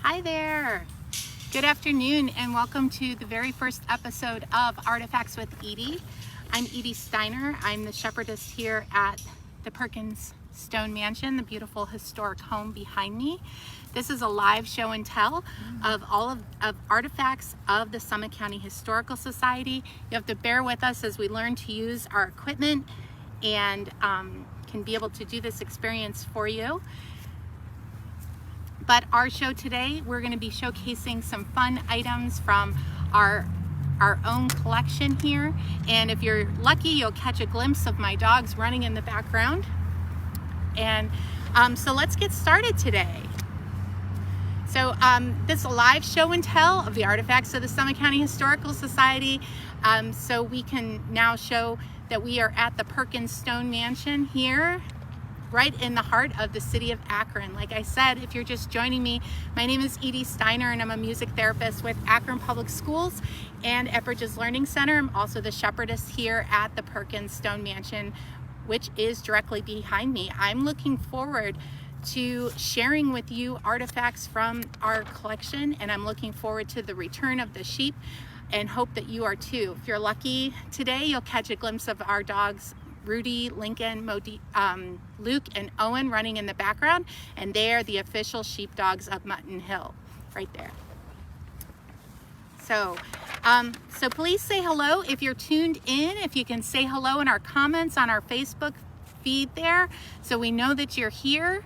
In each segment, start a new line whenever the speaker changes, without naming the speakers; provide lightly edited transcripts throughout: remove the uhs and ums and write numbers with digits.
Hi there. Good afternoon and welcome to the very first episode of Artifacts with Edie. I'm Edie Steiner. I'm the shepherdess here at the Perkins Stone Mansion, the beautiful historic home behind me. This is a live show and tell of all of artifacts of the Summit County Historical Society. You have to bear with us as we learn to use our equipment and can be able to do this experience for you. But our show today, we're going to be showcasing some fun items from our own collection here. And if you're lucky, you'll catch a glimpse of my dogs running in the background. And so let's get started today. So this is a live show and tell of the artifacts of the Summit County Historical Society. So we can now show that we are at the Perkins Stone Mansion here, right in the heart of the city of Akron. Like I said, if you're just joining me, my name is Edie Steiner and I'm a music therapist with Akron Public Schools and at Bridges Learning Center. I'm also the shepherdess here at the Perkins Stone Mansion, which is directly behind me. I'm looking forward to sharing with you artifacts from our collection, and I'm looking forward to the return of the sheep and hope that you are too. If you're lucky today, you'll catch a glimpse of our dogs, Rudy, Lincoln, Luke, and Owen running in the background, and they are the official sheepdogs of Mutton Hill, right there. So please say hello if you're tuned in. If you can say hello in our comments on our Facebook feed there, so we know that you're here.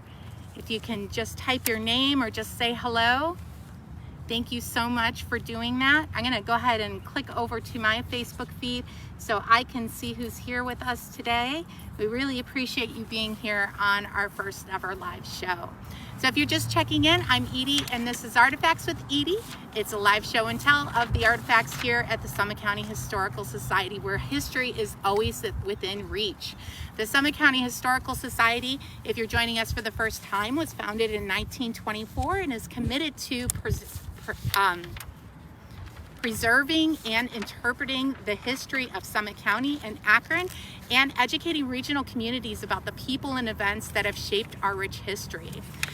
If you can just type your name or just say hello. Thank you so much for doing that. I'm gonna go ahead and click over to my Facebook feed so I can see who's here with us today. We really appreciate you being here on our first ever live show. So if you're just checking in, I'm Edie and this is Artifacts with Edie. It's a live show and tell of the artifacts here at the Summit County Historical Society, where history is always within reach. The Summit County Historical Society, if you're joining us for the first time, was founded in 1924 and is committed to preserving and interpreting the history of Summit County and Akron and educating regional communities about the people and events that have shaped our rich history.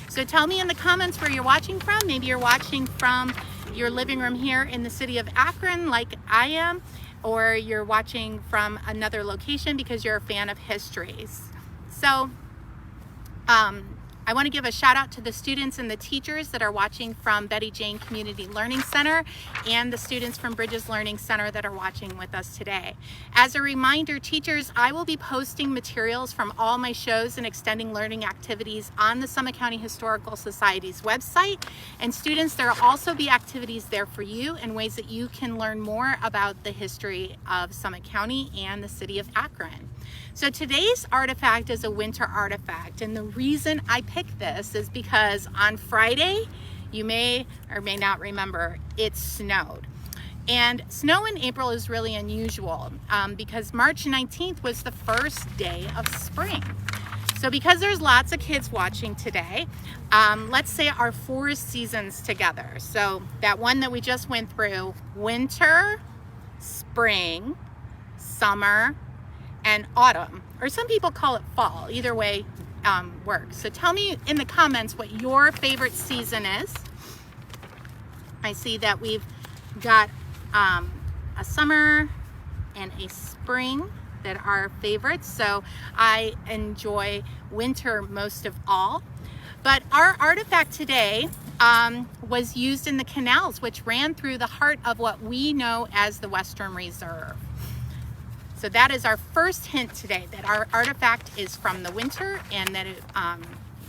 So tell me in the comments where you're watching from. Maybe you're watching from your living room here in the city of Akron like I am, or you're watching from another location because you're a fan of histories. So I want to give a shout out to the students and the teachers that are watching from Betty Jane Community Learning Center and the students from Bridges Learning Center that are watching with us today. As a reminder, teachers, I will be posting materials from all my shows and extending learning activities on the Summit County Historical Society's website. And students, there will also be activities there for you and ways that you can learn more about the history of Summit County and the city of Akron. So today's artifact is a winter artifact, and the reason I picked this is because on Friday, you may or may not remember, it snowed. And snow in April is really unusual because March 19th was the first day of spring. So because there's lots of kids watching today, let's say our 4 seasons together. So that one that we just went through, winter, spring, summer, and autumn, or some people call it fall. Either way works. So tell me in the comments what your favorite season is. I see that we've got a summer and a spring that are favorites. So I enjoy winter most of all. But our artifact today was used in the canals, which ran through the heart of what we know as the Western Reserve. So that is our first hint today, that our artifact is from the winter and that it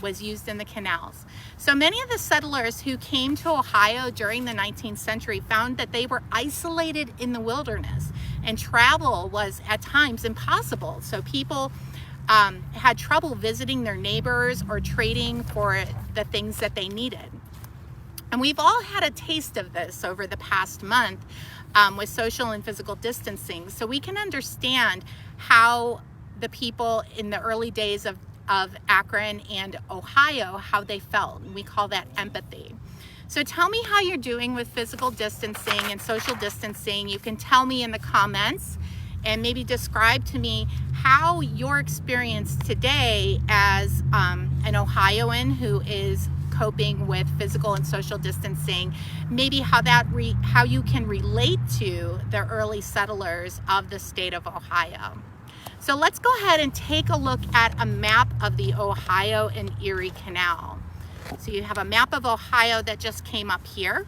was used in the canals. So many of the settlers who came to Ohio during the 19th century found that they were isolated in the wilderness and travel was at times impossible. So people had trouble visiting their neighbors or trading for the things that they needed. And we've all had a taste of this over the past month with social and physical distancing. So we can understand how the people in the early days of Akron and Ohio, how they felt. And we call that empathy. So tell me how you're doing with physical distancing and social distancing. You can tell me in the comments. and maybe describe to me how your experience today as an Ohioan who is coping with physical and social distancing, maybe how you can relate to the early settlers of the state of Ohio. So let's go ahead and take a look at a map of the Ohio and Erie Canal. So you have a map of Ohio that just came up here.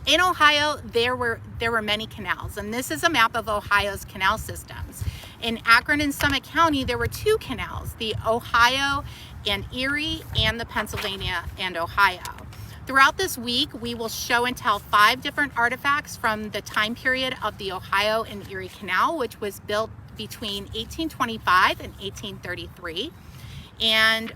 In Ohio, there were many canals, and this is a map of Ohio's canal systems. In Akron and Summit County, there were two canals, the Ohio and Erie and the Pennsylvania and Ohio. Throughout this week, we will show and tell 5 different artifacts from the time period of the Ohio and Erie Canal, which was built between 1825 and 1833, and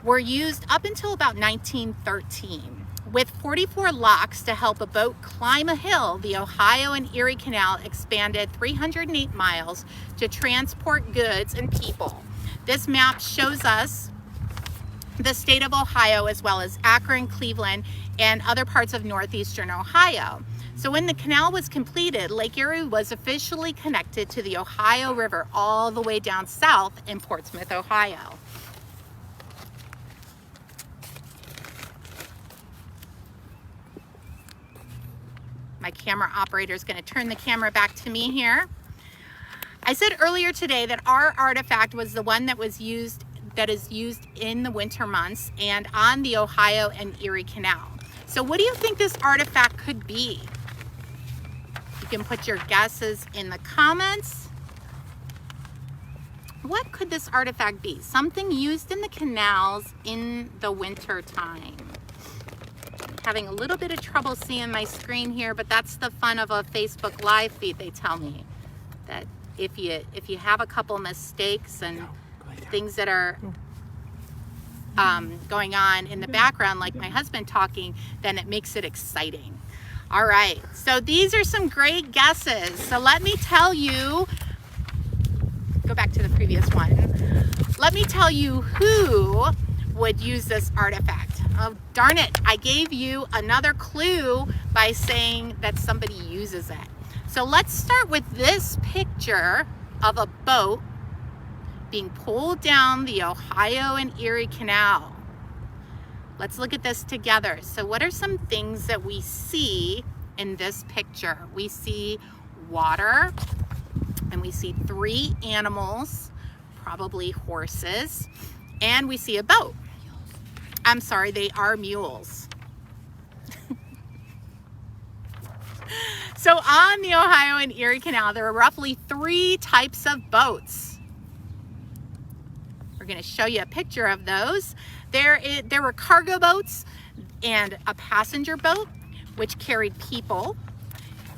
were used up until about 1913. With 44 locks to help a boat climb a hill, the Ohio and Erie Canal expanded 308 miles to transport goods and people. This map shows us the state of Ohio, as well as Akron, Cleveland, and other parts of northeastern Ohio. So when the canal was completed, Lake Erie was officially connected to the Ohio River all the way down south in Portsmouth, Ohio. My camera operator is going to turn the camera back to me here. I said earlier today that our artifact was the one that is used in the winter months and on the Ohio and Erie Canal. So what do you think this artifact could be? You can put your guesses in the comments. What could this artifact be? Something used in the canals in the winter time. Having a little bit of trouble seeing my screen here, but that's the fun of a Facebook live feed. They tell me that if you have a couple mistakes and things that are going on in the background, like my husband talking, then it makes it exciting. All right, so these are some great guesses. So let me tell you, go back to the previous one. Let me tell you who would use this artifact. Oh, darn it, I gave you another clue by saying that somebody uses it. So let's start with this picture of a boat being pulled down the Ohio and Erie Canal. Let's look at this together. So what are some things that we see in this picture? We see water, and we see 3 animals, probably horses, and we see a boat. I'm sorry, they are mules. So on the Ohio and Erie Canal, there are roughly 3 types of boats. We're going to show you a picture of those. There were cargo boats and a passenger boat, which carried people.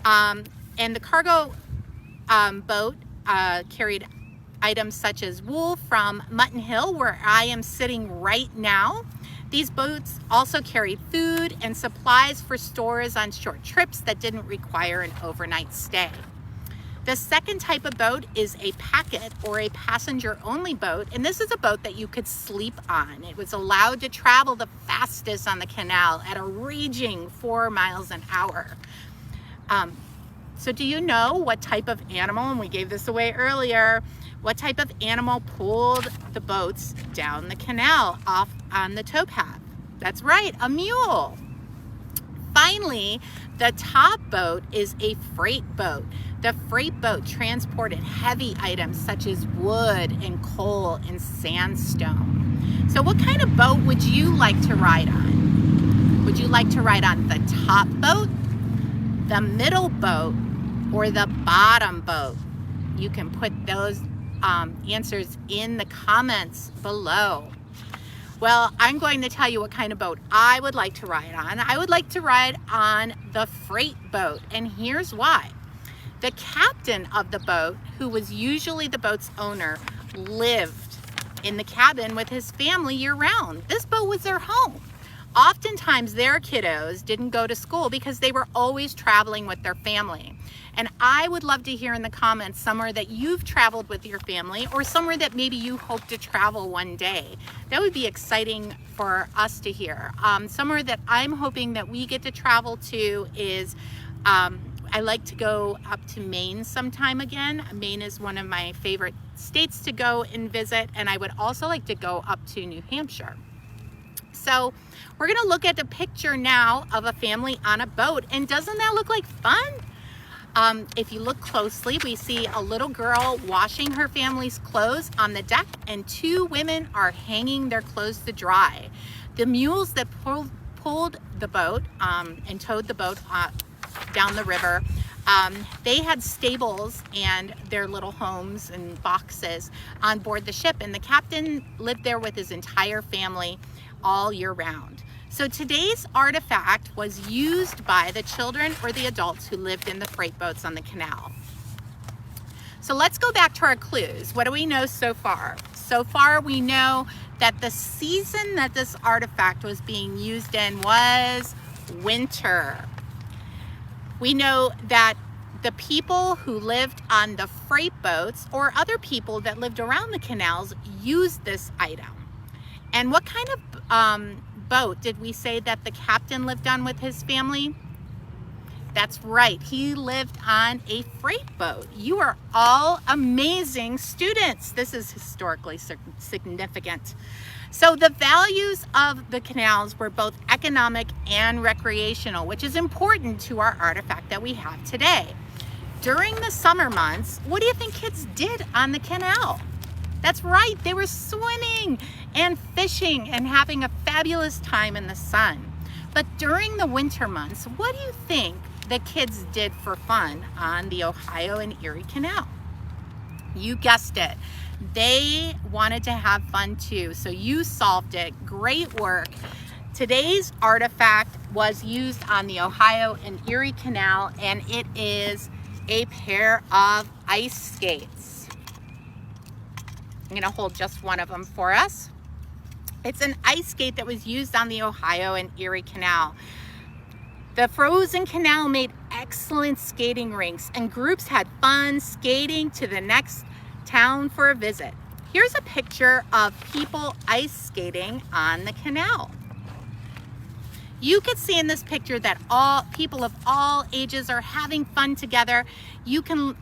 And the cargo boat carried items such as wool from Mutton Hill, where I am sitting right now. These boats also carried food and supplies for stores on short trips that didn't require an overnight stay. The second type of boat is a packet or a passenger-only boat, and this is a boat that you could sleep on. It was allowed to travel the fastest on the canal at a raging 4 miles an hour. So do you know what type of animal, and we gave this away earlier, what type of animal pulled the boats down the canal off on the towpath? That's right, a mule. Finally, the top boat is a freight boat. The freight boat transported heavy items such as wood and coal and sandstone. So what kind of boat would you like to ride on? Would you like to ride on the top boat, the middle boat, or the bottom boat? You can put those answers in the comments below. Well, I'm going to tell you what kind of boat I would like to ride on. I would like to ride on the freight boat, and here's why. The captain of the boat, who was usually the boat's owner, lived in the cabin with his family year-round. This boat was their home. Oftentimes, their kiddos didn't go to school because they were always traveling with their family. And I would love to hear in the comments somewhere that you've traveled with your family, or somewhere that maybe you hope to travel one day. That would be exciting for us to hear. Somewhere that I'm hoping that we get to travel to is I like to go up to Maine sometime again. Maine is one of my favorite states to go and visit, and I would also like to go up to New Hampshire. So we're gonna look at a picture now of a family on a boat, and doesn't that look like fun? If you look closely, we see a little girl washing her family's clothes on the deck, and two women are hanging their clothes to dry. The mules that pulled the boat and towed the boat down the river, they had stables and their little homes and boxes on board the ship, and the captain lived there with his entire family all year round. So today's artifact was used by the children or the adults who lived in the freight boats on the canal. So let's go back to our clues. What do we know so far? So far we know that the season that this artifact was being used in was winter. We know that the people who lived on the freight boats or other people that lived around the canals used this item. And what kind of boat did we say that the captain lived on with his family? That's right, he lived on a freight boat. You are all amazing students. This is historically significant. So the values of the canals were both economic and recreational, which is important to our artifact that we have today. During the summer months, what do you think kids did on the canal? That's right, they were swimming and fishing and having a fabulous time in the sun. But during the winter months, what do you think the kids did for fun on the Ohio and Erie Canal? You guessed it. They wanted to have fun too, so you solved it. Great work. Today's artifact was used on the Ohio and Erie Canal, and it is a pair of ice skates. I'm gonna hold just one of them for us. It's an ice skate that was used on the Ohio and Erie Canal. The frozen canal made excellent skating rinks, and groups had fun skating to the next town for a visit. Here's a picture of people ice skating on the canal. You can see in this picture that all people of all ages are having fun together. You can,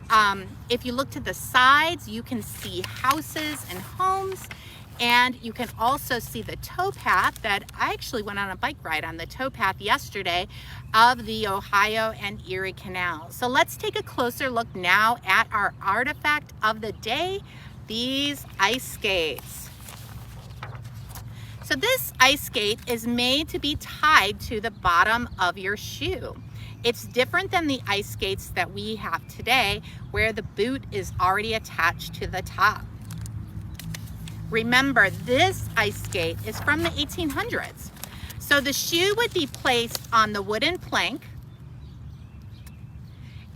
if you look to the sides, you can see houses and homes, and you can also see the towpath that I actually went on a bike ride on the towpath yesterday of the Ohio and Erie Canal. So let's take a closer look now at our artifact of the day, these ice skates. So this ice skate is made to be tied to the bottom of your shoe. It's different than the ice skates that we have today, where the boot is already attached to the top. Remember, this ice skate is from the 1800s. So the shoe would be placed on the wooden plank,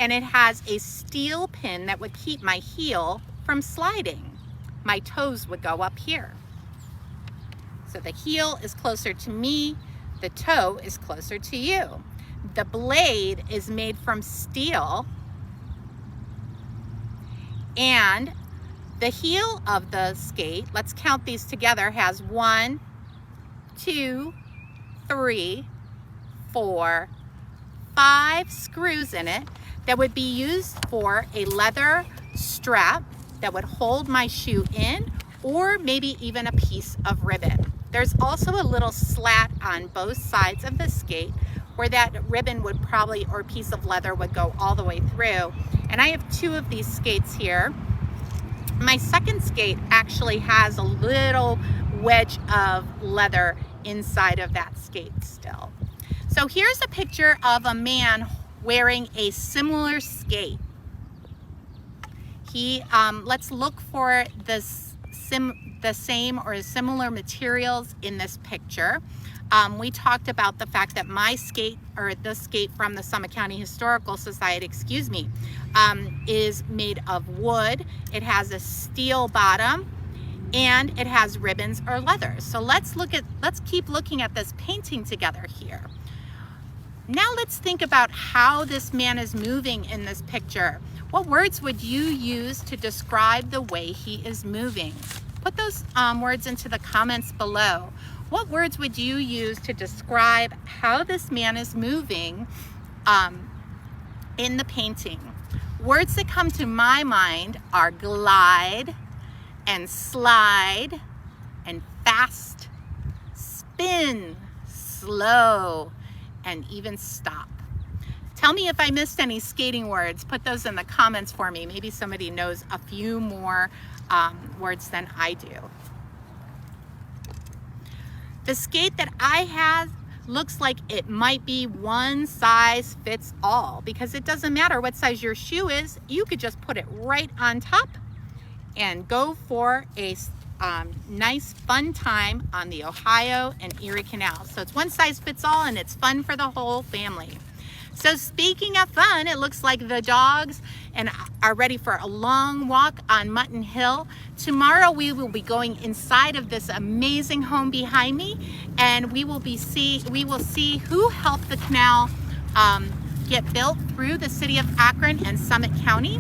and it has a steel pin that would keep my heel from sliding. My toes would go up here. So the heel is closer to me, the toe is closer to you. The blade is made from steel, and the heel of the skate, let's count these together, has 1, 2, 3, 4, 5 screws in it that would be used for a leather strap that would hold my shoe in, or maybe even a piece of ribbon. There's also a little slat on both sides of the skate where that ribbon would probably, or piece of leather would go all the way through. And I have 2 of these skates here. My second skate actually has a little wedge of leather inside of that skate still. So here's a picture of a man wearing a similar skate. Let's look for the same or similar materials in this picture. We talked about the fact that my skate, or the skate from the Summit County Historical Society, is made of wood. It has a steel bottom, and it has ribbons or leather. So let's keep looking at this painting together here. Now let's think about how this man is moving in this picture. What words would you use to describe the way he is moving? Put those words into the comments below. What words would you use to describe how this man is moving in the painting. Words that come to my mind are glide and slide and fast, spin, slow, and even stop. Tell me if I missed any skating words. Put those in the comments for me. Maybe somebody knows a few more words than I do. The skate that I have looks like it might be one size fits all, because it doesn't matter what size your shoe is. You could just put it right on top and go for a nice fun time on the Ohio and Erie Canal. So it's one size fits all, and it's fun for the whole family. So speaking of fun, it looks like the dogs are ready for a long walk on Mutton Hill. Tomorrow we will be going inside of this amazing home behind me, and we will see who helped the canal get built through the city of Akron and Summit County.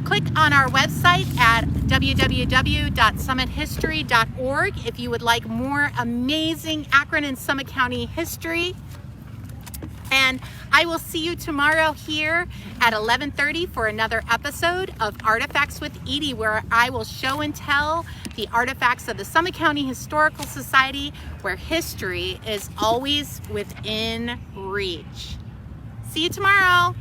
Click on our website at www.summithistory.org if you would like more amazing Akron and Summit County history. And I will see you tomorrow here at 11:30 for another episode of Artifacts with Edie, where I will show and tell the artifacts of the Summit County Historical Society, where history is always within reach. See you tomorrow.